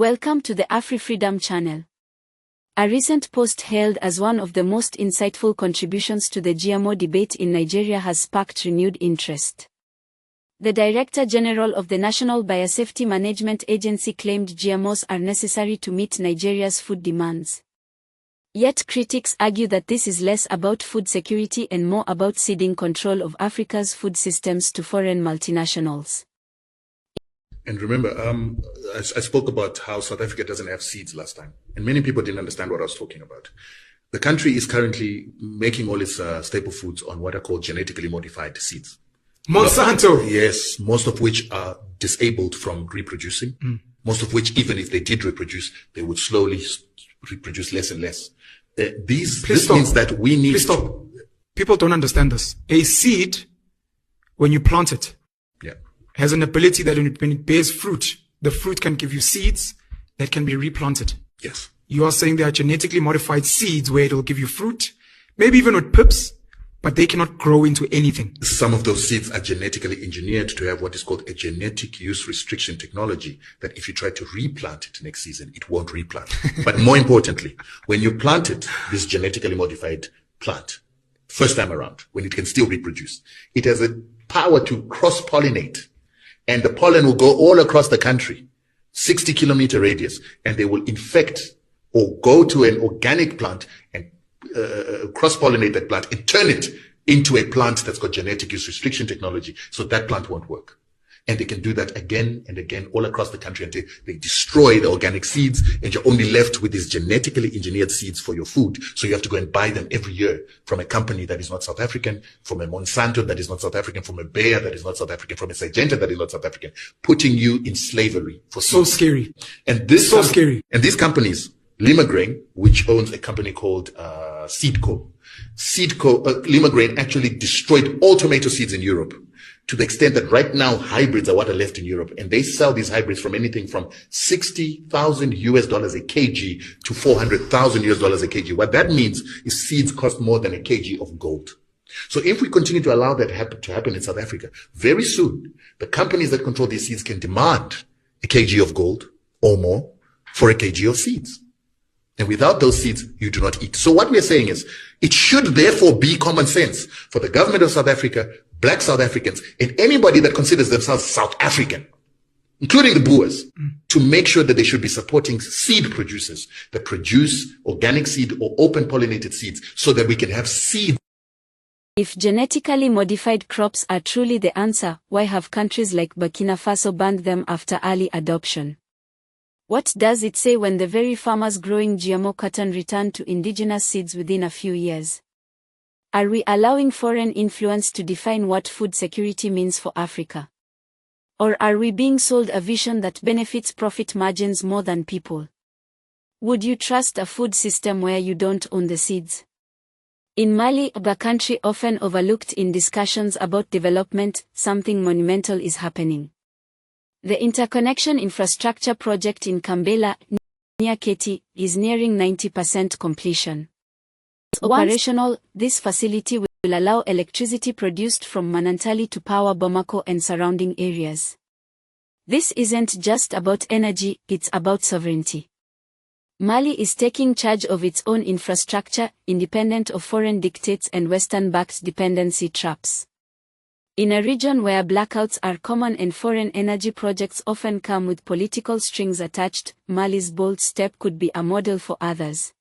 Welcome to the AfriFreedomChannel. A recent post hailed as one of the most insightful contributions to the GMO debate in Nigeria has sparked renewed interest. The Director General of the National Biosafety Management Agency claimed GMOs are necessary to meet Nigeria's food demands. Yet critics argue that this is less about food security and more about ceding control of Africa's food systems to foreign multinationals. And remember, I spoke about how South Africa doesn't have seeds last time, and many people didn't understand what I was talking about. The country is currently making all its staple foods on what are called genetically modified seeds. Monsanto! Yes, most of which are disabled from reproducing, most of which, even if they did reproduce, they would slowly reproduce less and less. This means that we need to... People don't understand this. A seed, when you plant it, has an ability that when it bears fruit, the fruit can give you seeds that can be replanted. Yes. You are saying there are genetically modified seeds where it'll give you fruit, maybe even with pips, but they cannot grow into anything. Some of those seeds are genetically engineered to have what is called a genetic use restriction technology, that if you try to replant it next season, it won't replant. But more importantly, when you plant it, this genetically modified plant, first time around, when it can still reproduce, it has a power to cross-pollinate. And the pollen will go all across the country, 60-kilometer radius, and they will infect or go to an organic plant and cross-pollinate that plant and turn it into a plant that's got genetic use restriction technology, so that plant won't work. And they can do that again and again all across the country until they destroy the organic seeds, and you're only left with these genetically engineered seeds for your food. So you have to go and buy them every year from a company that is not South African, from a Monsanto that is not South African, from a Bayer that is not South African, from a Syngenta that is not South African, putting you in slavery for seeds. So scary. And this so scary. And these companies, Limagrain, which owns a company called Seedco, Limagrain actually destroyed all tomato seeds in Europe, to the extent that right now hybrids are what are left in Europe, and they sell these hybrids from anything from $60,000 a kg to $400,000 a kg. What that means is seeds cost more than a kg of gold. So if we continue to allow that to happen in South Africa, very soon the companies that control these seeds can demand a kg of gold or more for a kg of seeds. And without those seeds, you do not eat. So what we're saying is, it should therefore be common sense for the government of South Africa, Black South Africans, and anybody that considers themselves South African, including the Boers, to make sure that they should be supporting seed producers that produce organic seed or open pollinated seeds, so that we can have seed. If genetically modified crops are truly the answer, why have countries like Burkina Faso banned them after early adoption? What does it say when the very farmers growing GMO cotton return to indigenous seeds within a few years? Are we allowing foreign influence to define what food security means for Africa? Or are we being sold a vision that benefits profit margins more than people? Would you trust a food system where you don't own the seeds? In Mali, a country often overlooked in discussions about development, something monumental is happening. The interconnection infrastructure project in Kambela, near Keti, is nearing 90% completion. Operational, this facility will allow electricity produced from Manantali to power Bamako and surrounding areas. This isn't just about energy, it's about sovereignty. Mali is taking charge of its own infrastructure, independent of foreign dictates and Western-backed dependency traps. In a region where blackouts are common and foreign energy projects often come with political strings attached, Mali's bold step could be a model for others.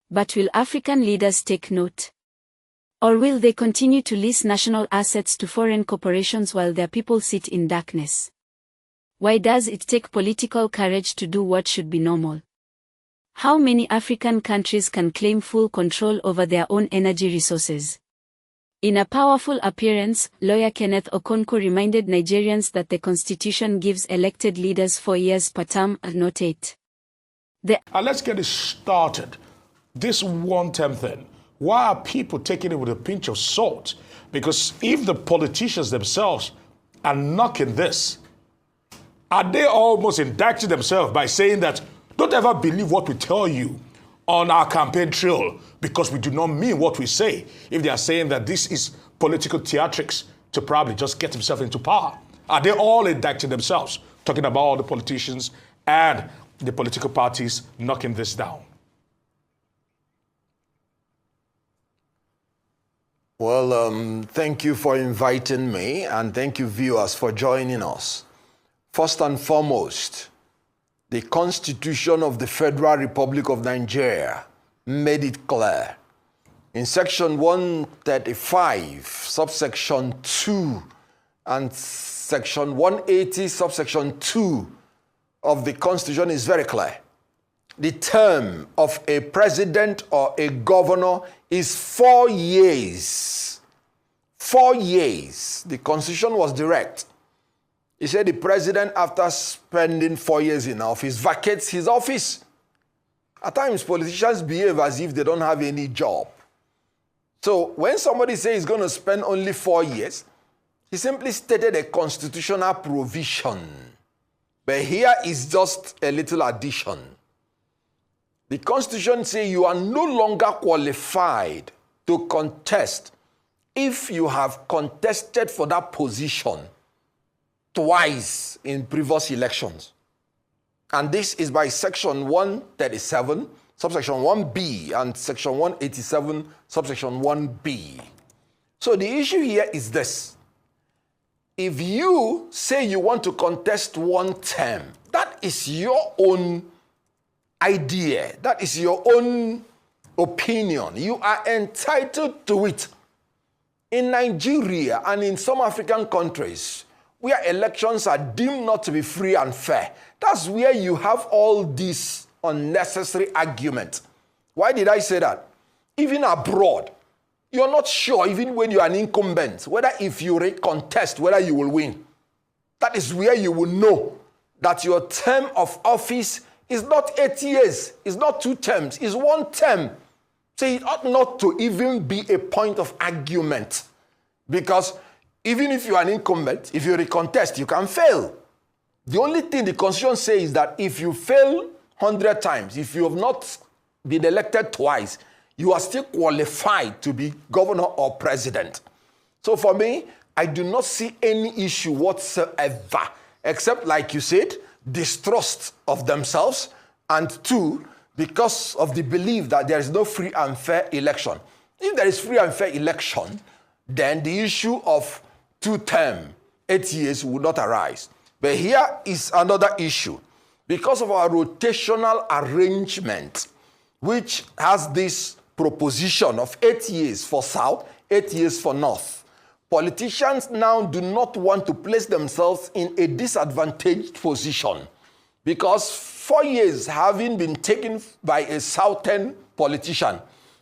But will African leaders take note? Or will they continue to lease national assets to foreign corporations while their people sit in darkness? Why does it take political courage to do what should be normal? How many African countries can claim full control over their own energy resources? In a powerful appearance, lawyer Kenneth Okonkwo reminded Nigerians that the constitution gives elected leaders 4 years per term, not 8. Let's get it started. This one-term thing, why are people taking it with a pinch of salt? Because if the politicians themselves are knocking this, are they almost indicting themselves by saying that, don't ever believe what we tell you on our campaign trail, because we do not mean what we say, if they are saying that this is political theatrics to probably just get himself into power? Are they all indicting themselves, talking about all the politicians and the political parties knocking this down? Well, thank you for inviting me, and thank you, viewers, for joining us. First and foremost, the Constitution of the Federal Republic of Nigeria made it clear. In Section 135, subsection 2, and Section 180, subsection 2 of the Constitution is very clear. The term of a president or a governor is 4 years. 4 years. The Constitution was direct. He said the president, after spending 4 years in office, vacates his office. At times, politicians behave as if they don't have any job. So when somebody says he's going to spend only 4 years, he simply stated a constitutional provision. But here is just a little addition. The Constitution says you are no longer qualified to contest if you have contested for that position twice in previous elections. And this is by Section 137, subsection 1B, and Section 187, subsection 1B. So the issue here is this. If you say you want to contest one term, that is your own idea. That is your own opinion. You are entitled to it. In Nigeria and in some African countries, where elections are deemed not to be free and fair, that's where you have all this unnecessary argument. Why did I say that? Even abroad, you're not sure, even when you're an incumbent, whether if you contest, whether you will win. That is where you will know that your term of office is not 8 years, it's not 2 terms, it's 1 term. So it ought not to even be a point of argument. Because even if you are an incumbent, if you recontest, you can fail. The only thing the Constitution says is that if you fail 100 times, if you have not been elected twice, you are still qualified to be governor or president. So for me, I do not see any issue whatsoever, except, like you said, distrust of themselves, and 2, because of the belief that there is no free and fair election. If there is free and fair election, then the issue of 2 term, 8 years would not arise. But here is another issue. Because of our rotational arrangement, which has this proposition of 8 years for South, 8 years for North, politicians now do not want to place themselves in a disadvantaged position, because 4 years having been taken by a Southern politician,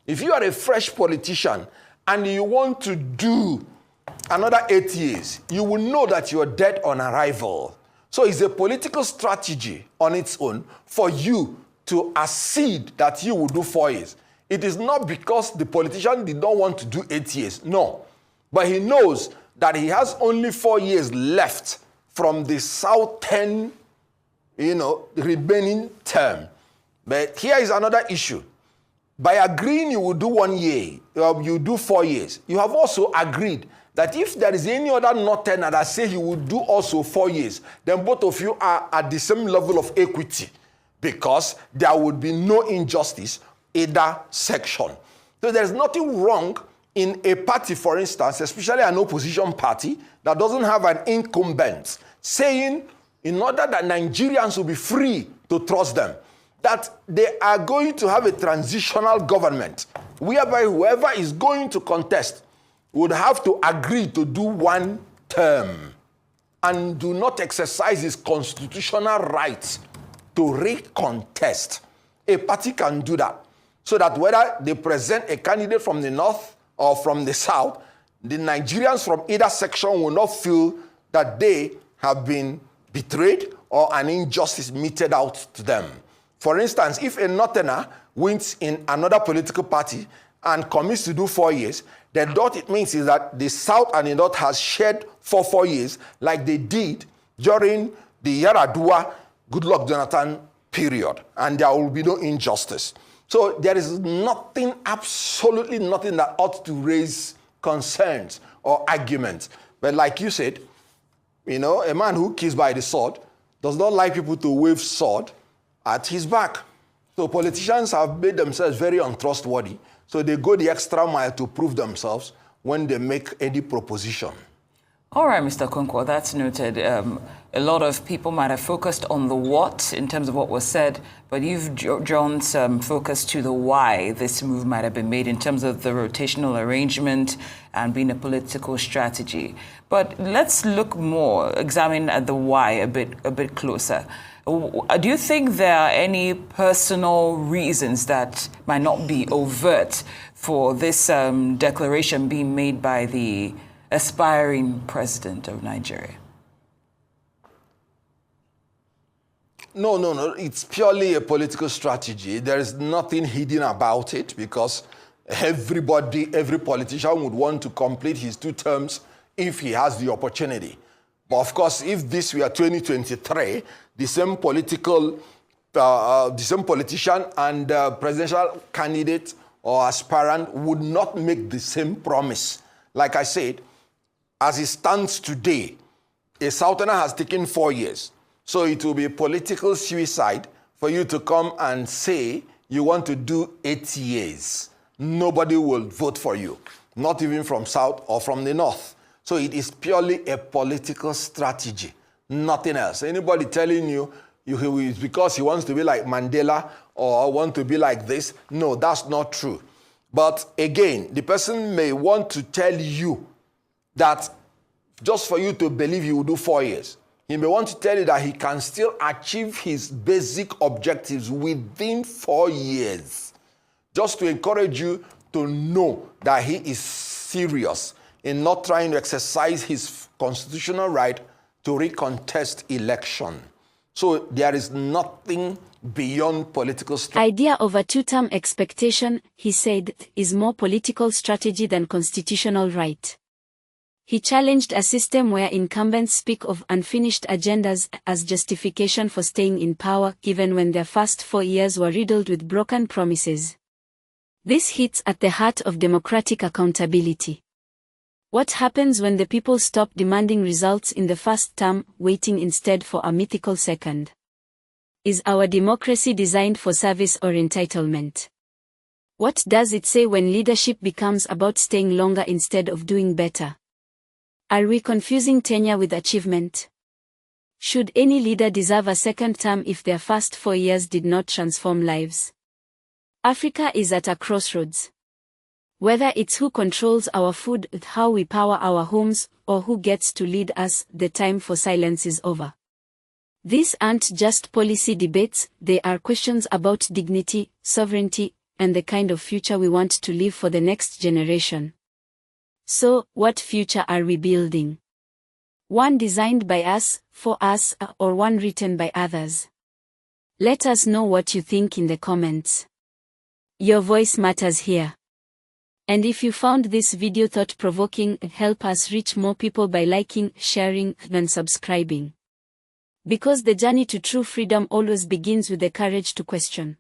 if you are a fresh politician and you want to do another 8 years, you will know that you are dead on arrival. So it's a political strategy on its own for you to accede that you will do 4 years. It is not because the politician did not want to do 8 years, no. But he knows that he has only 4 years left from the Southern, remaining term. But here is another issue. By agreeing you will do 1 year, you do 4 years, you have also agreed that if there is any other Northerner that say he will do also 4 years, then both of you are at the same level of equity, because there would be no injustice either section. So there's nothing wrong in a party, for instance, especially an opposition party that doesn't have an incumbent, saying in order that Nigerians will be free to trust them, that they are going to have a transitional government whereby whoever is going to contest would have to agree to do 1 term and do not exercise his constitutional rights to recontest. A party can do that, so that whether they present a candidate from the North or from the South, the Nigerians from either section will not feel that they have been betrayed or an injustice meted out to them. For instance, if a Northerner wins in another political party and commits to do 4 years, then what it means is that the South and the North has shared for 4 years, like they did during the Yaradua Goodluck Jonathan period, and there will be no injustice. So there is nothing, absolutely nothing, that ought to raise concerns or arguments. But like you said, a man who kills by the sword does not like people to wave sword at his back. So politicians have made themselves very untrustworthy. So they go the extra mile to prove themselves when they make any proposition. All right, Mr. Okonkwo, that's noted. A lot of people might have focused on the what in terms of what was said, but you've drawn some focus to the why this move might have been made in terms of the rotational arrangement and being a political strategy. But let's look more, examine at the why a bit closer. Do you think there are any personal reasons that might not be overt for this declaration being made by the aspiring president of Nigeria? No. It's purely a political strategy. There is nothing hidden about it because every politician would want to complete his 2 terms if he has the opportunity. But of course, if this were 2023, the same politician and presidential candidate or aspirant would not make the same promise. Like I said, as it stands today, a Southerner has taken 4 years. So it will be a political suicide for you to come and say you want to do 8 years. Nobody will vote for you, not even from South or from the North. So it is purely a political strategy, nothing else. Anybody telling you it's because he wants to be like Mandela or want to be like this, no, that's not true. But again, the person may want to tell you that just for you to believe he will do 4 years. He may want to tell you that he can still achieve his basic objectives within 4 years. Just to encourage you to know that he is serious in not trying to exercise his constitutional right to recontest election. So there is nothing beyond political strategy. Idea of a 2-term expectation, he said, is more political strategy than constitutional right. He challenged a system where incumbents speak of unfinished agendas as justification for staying in power even when their first 4 years were riddled with broken promises. This hits at the heart of democratic accountability. What happens when the people stop demanding results in the first term, waiting instead for a mythical second? Is our democracy designed for service or entitlement? What does it say when leadership becomes about staying longer instead of doing better? Are we confusing tenure with achievement? Should any leader deserve a second term if their first 4 years did not transform lives? Africa is at a crossroads. Whether it's who controls our food, how we power our homes, or who gets to lead us, the time for silence is over. These aren't just policy debates, they are questions about dignity, sovereignty, and the kind of future we want to leave for the next generation. So, what future are we building? One designed by us, for us, or one written by others? Let us know what you think in the comments. Your voice matters here. And if you found this video thought-provoking, help us reach more people by liking, sharing, and subscribing. Because the journey to true freedom always begins with the courage to question.